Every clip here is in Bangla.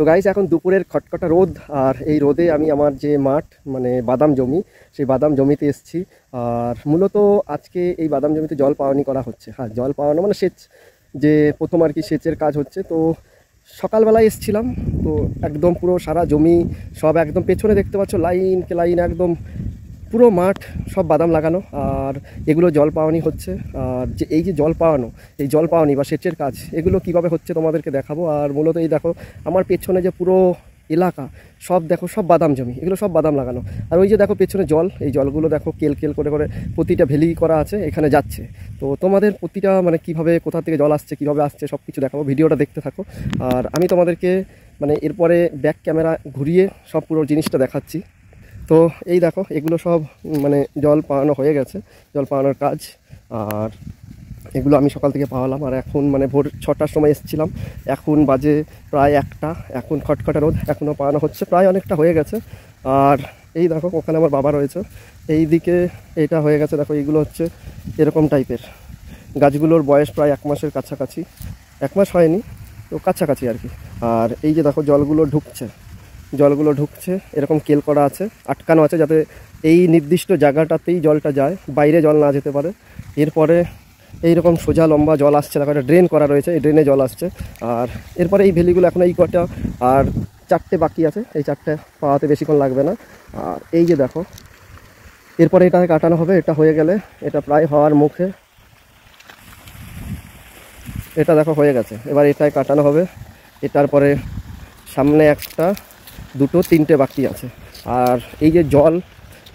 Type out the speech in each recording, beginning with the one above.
তো গাইস এখন দুপুরের খটখটা রোদ, আর এই রোদে আমি আমার যে মাঠ মানে বাদাম জমি, সেই বাদাম জমিতে এসেছি। আর মূলত আজকে এই বাদাম জমিতে জল পাওয়ানি করা হচ্ছে। হ্যাঁ, জল পাওয়ানো মানে সেচ, যে প্রথম আর কি সেচের কাজ হচ্ছে। তো সকালবেলায় এসেছিলাম, তো একদম পুরো সারা জমি সব একদম পেছনে দেখতে পাচ্ছ লাইন কে লাইন একদম পুরো মাঠ সব বাদাম লাগানো, আর এগুলো জল পাওয়ানি হচ্ছে। আর যে এই যে জল পাওয়ানো, এই জল পাওয়ানি বা সেচের কাজ এগুলো কিভাবে হচ্ছে তোমাদেরকে দেখাবো। আর মূলত এই দেখো আমার পেছনে যে পুরো এলাকা সব দেখো, সব বাদাম জমি, এগুলো সব বাদাম লাগানো। আর ওই যে দেখো পেছনে জল, এই জলগুলো দেখো কেল কেল করে করে প্রতিটা ভ্যালি করা আছে, এখানে যাচ্ছে। তো তোমাদের প্রতিটা মানে কিভাবে কোথা থেকে জল আসছে, কিভাবে আসছে সব কিছু দেখাবো, ভিডিওটা দেখতে থাকো। আর আমি তোমাদেরকে মানে এরপরে ব্যাক ক্যামেরা ঘুরিয়ে সব পুরো জিনিসটা দেখাচ্ছি। তো এই দেখো এগুলো সব মানে জল পাওয়ানো হয়ে গেছে, জল পাওয়ানোর কাজ। আর এগুলো আমি সকাল থেকে পাওয়ালাম, আর এখন মানে ভোর 6টার সময় এসেছিলাম, এখন বাজে প্রায় 1টা। এখন খটখটা রোদ, এখনও পাওয়ানো হচ্ছে, প্রায় অনেকটা হয়ে গেছে। আর এই দেখো ওখানে আমার বাবা রয়েছে, এই দিকে এটা হয়ে গেছে। দেখো এইগুলো হচ্ছে এরকম টাইপের গাছগুলোর বয়স প্রায় 1 মাসের কাছাকাছি, 1 মাস হয়নি তো কাছাকাছি আর কি। আর এই যে দেখো জলগুলো ঢুকছে, এরকম কেল করা আছে, আটকানো আছে, যাতে এই নির্দিষ্ট জায়গাটাতেই জলটা যায়, বাইরে জল না যেতে পারে। এরপরে এইরকম সোজা লম্বা জল আসছে, দেখো একটা ড্রেন করা রয়েছে, এই ড্রেনে জল আসছে। আর এরপরে এই ভ্যালিগুলো এখন এই কটা আর 4টে বাকি আছে, এই 4টে পাওয়াতে বেশিক্ষণ লাগবে না। আর এই যে দেখো এরপরে এটা কাটানো হবে, এটা হয়ে গেলে এটা প্রায় হওয়ার মুখে, এটা দেখো হয়ে গেছে। এবার এটাই কাটানো হবে, এটার পরে সামনে 1টা 2টো 3টে বাকি আছে। আর এই যে জল,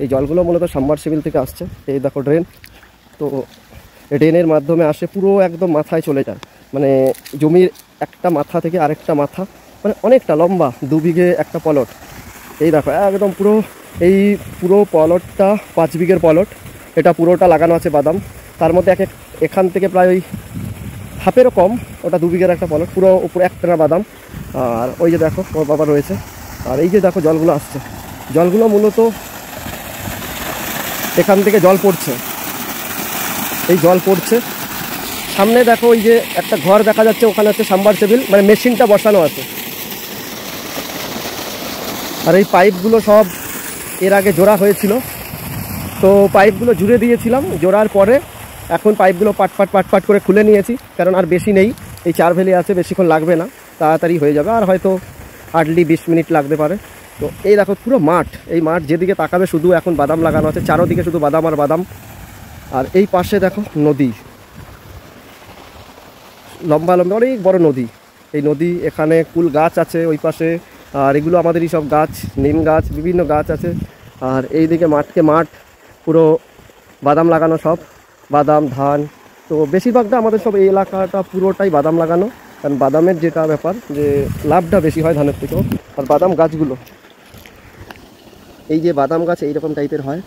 এই জলগুলো মূলত সাবমার্সিবল থেকে আসছে, এই দেখো ড্রেন। তো ড্রেনের মাধ্যমে আসে পুরো একদম মাথায় চলে যায়, মানে জমির একটা মাথা থেকে আরেকটা মাথা, মানে অনেকটা লম্বা, 2 বিঘে একটা পলট। এই দেখো একদম পুরো এই পুরো পলটটা 5 বিঘের পলট, এটা পুরোটা লাগানো আছে বাদাম। তার মধ্যে এখান থেকে প্রায় ওই হাফেরও কম, ওটা 2 বিঘের একটা পলট, পুরো উপরে একটানা বাদাম। আর ওই যে দেখো ওর বাবা রয়েছে। আর এই যে দেখো জলগুলো আসছে, জলগুলো মূলত এখান থেকে জল পড়ছে, এই জল পড়ছে। সামনে দেখো ওই যে একটা ঘর দেখা যাচ্ছে, ওখানে হচ্ছে সাবমার্সিবল মানে মেশিনটা বসানো আছে। আর এই পাইপগুলো সব এর আগে জোড়া হয়েছিল, তো পাইপগুলো জুড়ে দিয়েছিলাম, জোড়ার পরে এখন পাইপগুলো পাট করে খুলে নিয়েছি, কারণ আর বেশি নেই, এই 4 ভ্যালি আছে, বেশিক্ষণ লাগবে না, তাড়াতাড়ি হয়ে যাবে। আর হয়তো হার্ডলি 20 মিনিট লাগতে পারে। তো এই দেখো পুরো মাঠ, এই মাঠ যেদিকে তাকাবে শুধু এখন বাদাম লাগানো আছে, চারোদিকে শুধু বাদাম আর বাদাম। আর এই পাশে দেখো নদী, লম্বা লম্বা অনেক বড় নদী, এই নদী, এখানে কুল গাছ আছে ওই পাশে। আর এগুলো আমাদেরই সব গাছ, নিম গাছ, বিভিন্ন গাছ আছে। আর এই দিকে মাঠ পুরো বাদাম লাগানো, সব বাদাম ধান। তো বেশিরভাগটা আমাদের সব এই এলাকাটা পুরোটাই বাদাম লাগানো, কারণ বাদামের যেটা ব্যাপার যে লাভটা বেশি হয় ধানের থেকেও। আর বাদাম গাছগুলো, এই যে বাদাম গাছ এইরকম টাইপের হয়,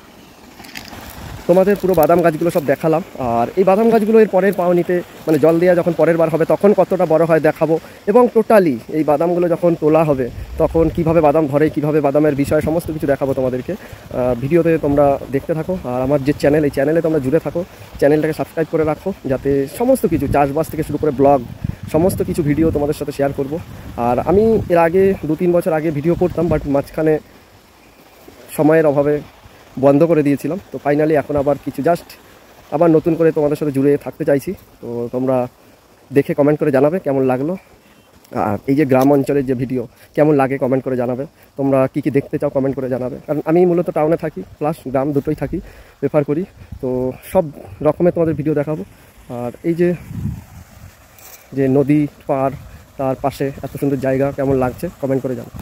তোমাদের পুরো বাদাম গাছগুলো সব দেখালাম। আর এই বাদাম গাছগুলো এর পরের পাওনিতে মানে জল দেওয়া যখন পরের বার হবে তখন কতটা বড় হয় দেখাবো, এবং টোটালি এই বাদামগুলো যখন তোলা হবে তখন কিভাবে বাদাম ধরে, কিভাবে বাদামের বিষয়ে সমস্ত কিছু দেখাবো তোমাদেরকে। ভিডিওতে তোমরা দেখতে থাকো। আর আমার যে চ্যানেল, এই চ্যানেলে তোমরা জুড়ে থাকো, চ্যানেলটাকে সাবস্ক্রাইব করে রাখো, যাতে সমস্ত কিছু চাষবাস থেকে শুরু করে ব্লগ সমস্ত কিছু ভিডিও তোমাদের সাথে শেয়ার করব। আর আমি এর আগে 2-3 বছর আগে ভিডিও করতাম, বাট মাঝখানে সময়ের অভাবে বন্ধ করে দিয়েছিলাম। তো ফাইনালি এখন আবার কিছু জাস্ট আবার নতুন করে তোমাদের সাথে জুড়ে থাকতে চাইছি। তো তোমরা দেখে কমেন্ট করে জানাবে কেমন লাগলো। আর এই যে গ্রাম অঞ্চলের যে ভিডিও কেমন লাগে কমেন্ট করে জানাবে, তোমরা কী কী দেখতে চাও কমেন্ট করে জানাবে, কারণ আমি মূলত টাউনে থাকি প্লাস গ্রাম দুটোই থাকি, প্রেফার করি। তো সব রকমের তোমাদের ভিডিও দেখাবো। আর এই যে নদী পার, তার পাশে এত সুন্দর জায়গা কেমন লাগছে কমেন্ট করে জানাবে।